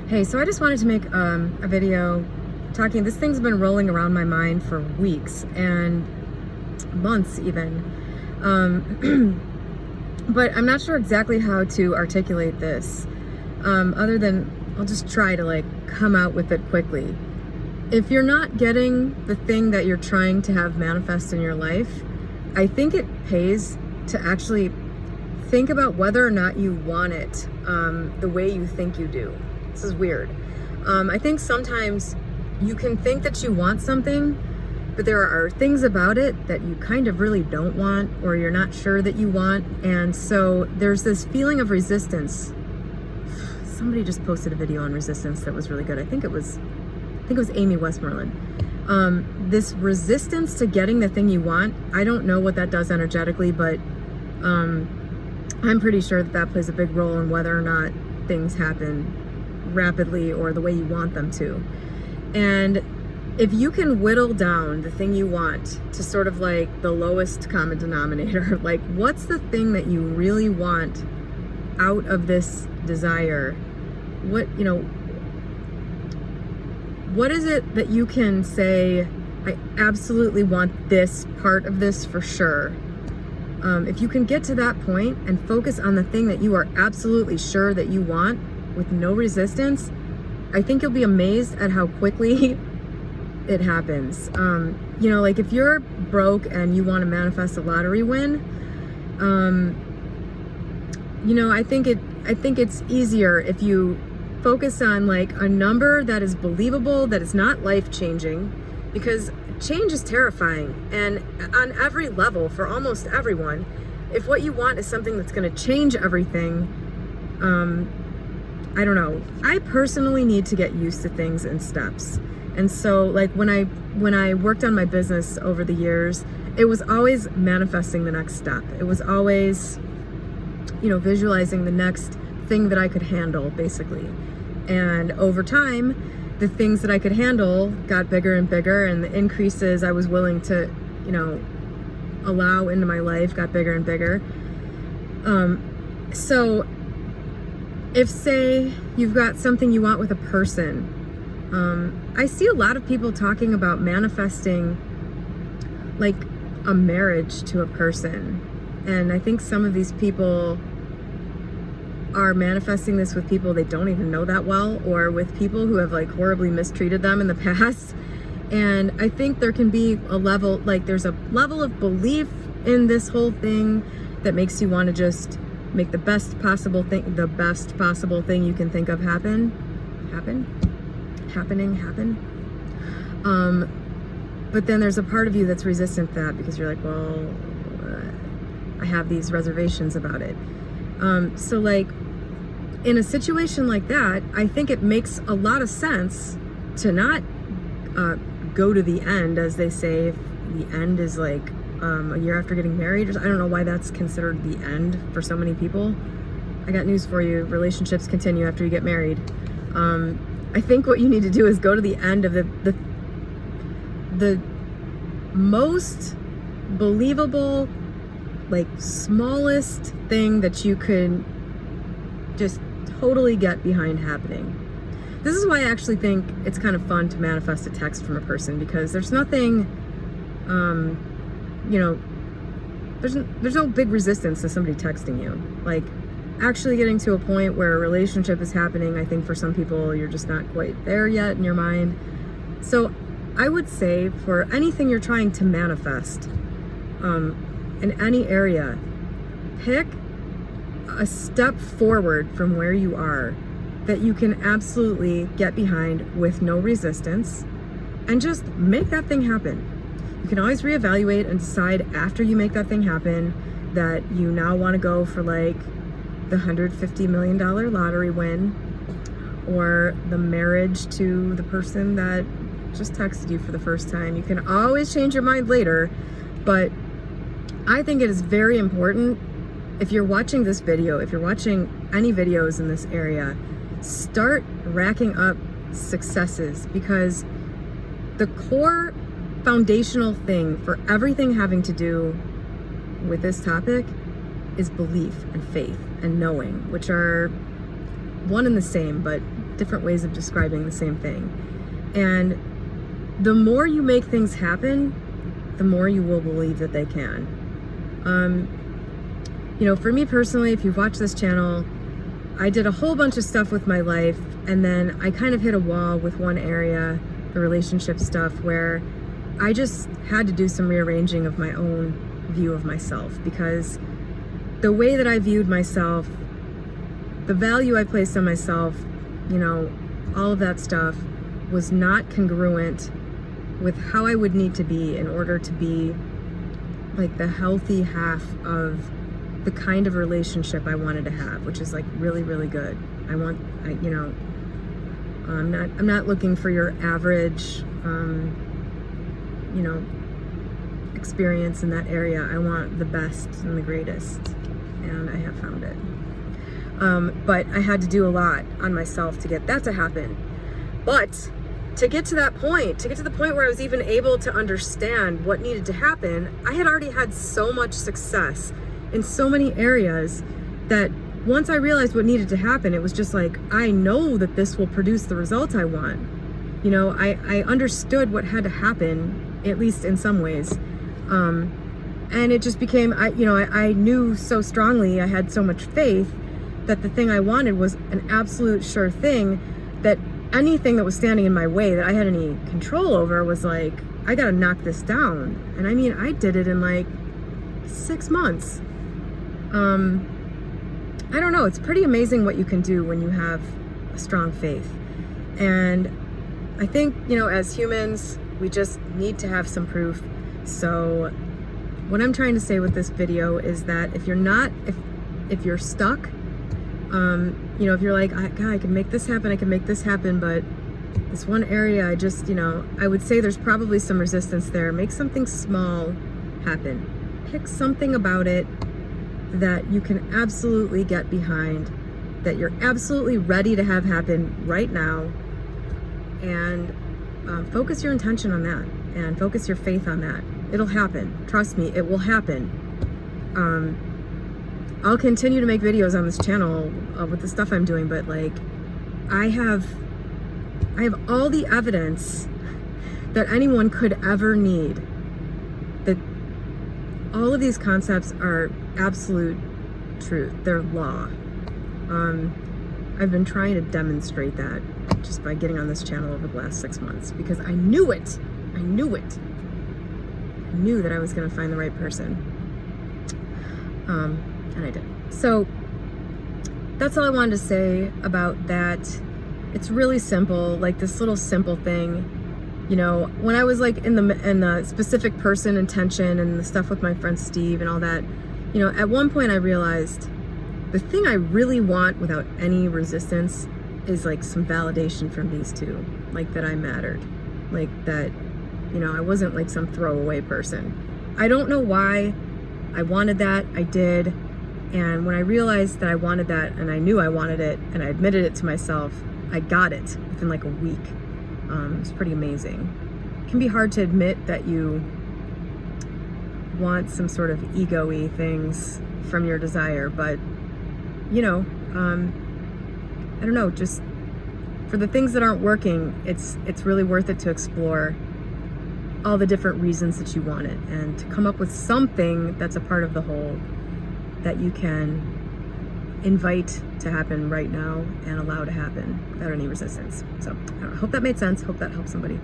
Hey, so I just wanted to make a video talking. This thing's been rolling around my mind for weeks and months even. But I'm not sure exactly how to articulate this, other than I'll just try to come out with it quickly. If you're not getting the thing that you're trying to have manifest in your life, I think it pays to actually think about whether or not you want it the way you think you do. This is weird. I think sometimes you can think that you want something, but there are things about it that you kind of really don't want, or you're not sure that you want. And so there's this feeling of resistance. Somebody just posted a video on resistance that was really good. I think it was Amy Westmoreland. This resistance to getting the thing you want, I don't know what that does energetically, but I'm pretty sure that plays a big role in whether or not things happen rapidly or the way you want them to. And if you can whittle down the thing you want to sort of the lowest common denominator, what's the thing that you really want out of this desire? What is it that you can say, I absolutely want this part of this for sure? If you can get to that point and focus on the thing that you are absolutely sure that you want with no resistance, I think you'll be amazed at how quickly it happens. If you're broke and you want to manifest a lottery win, I think it's easier if you focus on a number that is believable, that is not life-changing, because change is terrifying. And on every level, for almost everyone, if what you want is something that's going to change everything, I don't know. I personally need to get used to things in steps. And so when I worked on my business over the years, it was always manifesting the next step. It was always, visualizing the next thing that I could handle, basically. And over time, the things that I could handle got bigger and bigger, and the increases I was willing to, allow into my life got bigger and bigger. So if, say, you've got something you want with a person, I see a lot of people talking about manifesting a marriage to a person. And I think some of these people are manifesting this with people they don't even know that well, or with people who have horribly mistreated them in the past. And I think there can be a level, there's a level of belief in this whole thing that makes you want to just make the best possible thing you can think of happen. But then there's a part of you that's resistant to that, because you're I have these reservations about it. So in a situation like that, I think it makes a lot of sense to not go to the end, as they say. If the end is a year after getting married, I don't know why that's considered the end for so many people. I got news for you: relationships continue after you get married. I think what you need to do is go to the end of the most believable, smallest thing that you could just totally get behind happening. This is why I actually think it's kind of fun to manifest a text from a person, because there's nothing, there's no big resistance to somebody texting you. Actually getting to a point where a relationship is happening, I think for some people you're just not quite there yet in your mind. So I would say, for anything you're trying to manifest, in any area, pick a step forward from where you are that you can absolutely get behind with no resistance, and just make that thing happen. You can always reevaluate and decide after you make that thing happen that you now want to go for the $150 million lottery win, or the marriage to the person that just texted you for the first time. You can always change your mind later, but I think it is very important, if you're watching this video, if you're watching any videos in this area, start racking up successes, because the core foundational thing for everything having to do with this topic is belief and faith and knowing, which are one and the same, but different ways of describing the same thing. And the more you make things happen, the more you will believe that they can. For me personally, if you've watched this channel, I did a whole bunch of stuff with my life, and then I kind of hit a wall with one area, the relationship stuff, where I just had to do some rearranging of my own view of myself, because the way that I viewed myself, the value I placed on myself, all of that stuff was not congruent with how I would need to be in order to be like the healthy half of the kind of relationship I wanted to have, which is like really, really good. I'm not looking for your average, experience in that area. I want the best and the greatest, and I have found it. But I had to do a lot on myself to get that to happen. But to get to the point where I was even able to understand what needed to happen, I had already had so much success in so many areas that once I realized what needed to happen, it was just like, I know that this will produce the result I want. I understood what had to happen, at least in some ways. And it just became, I knew so strongly, I had so much faith that the thing I wanted was an absolute sure thing, that anything that was standing in my way that I had any control over was like, I gotta knock this down. And I mean, I did it in like 6 months. I don't know, it's pretty amazing what you can do when you have a strong faith. And I think, as humans, we just need to have some proof. So what I'm trying to say with this video is that if you're stuck, if you're like, God, I can make this happen, but this one area, I would say there's probably some resistance there. Make something small happen. Pick something about it that you can absolutely get behind, that you're absolutely ready to have happen right now, and focus your intention on that, and focus your faith on that. It'll happen. Trust me, it will happen. I'll continue to make videos on this channel with the stuff I'm doing, but like, I have all the evidence that anyone could ever need, that all of these concepts are absolute truth. They're law. I've been trying to demonstrate that just by getting on this channel over the last 6 months, because I knew it. I knew that I was going to find the right person. And I did. So that's all I wanted to say about that. It's really simple, like this little simple thing. When I was like in the specific person intention and the stuff with my friend Steve and all that, at one point I realized the thing I really want without any resistance is like some validation from these two, like that I mattered, like that, I wasn't like some throwaway person. I don't know why I wanted that. I did. And when I realized that I wanted that, and I knew I wanted it, and I admitted it to myself, I got it within like a week. It's pretty amazing. It can be hard to admit that you want some sort of ego-y things from your desire, but I don't know, just for the things that aren't working, it's really worth it to explore all the different reasons that you want it, and to come up with something that's a part of the whole that you can invite to happen right now and allow to happen without any resistance. So I hope that made sense. Hope that helps somebody.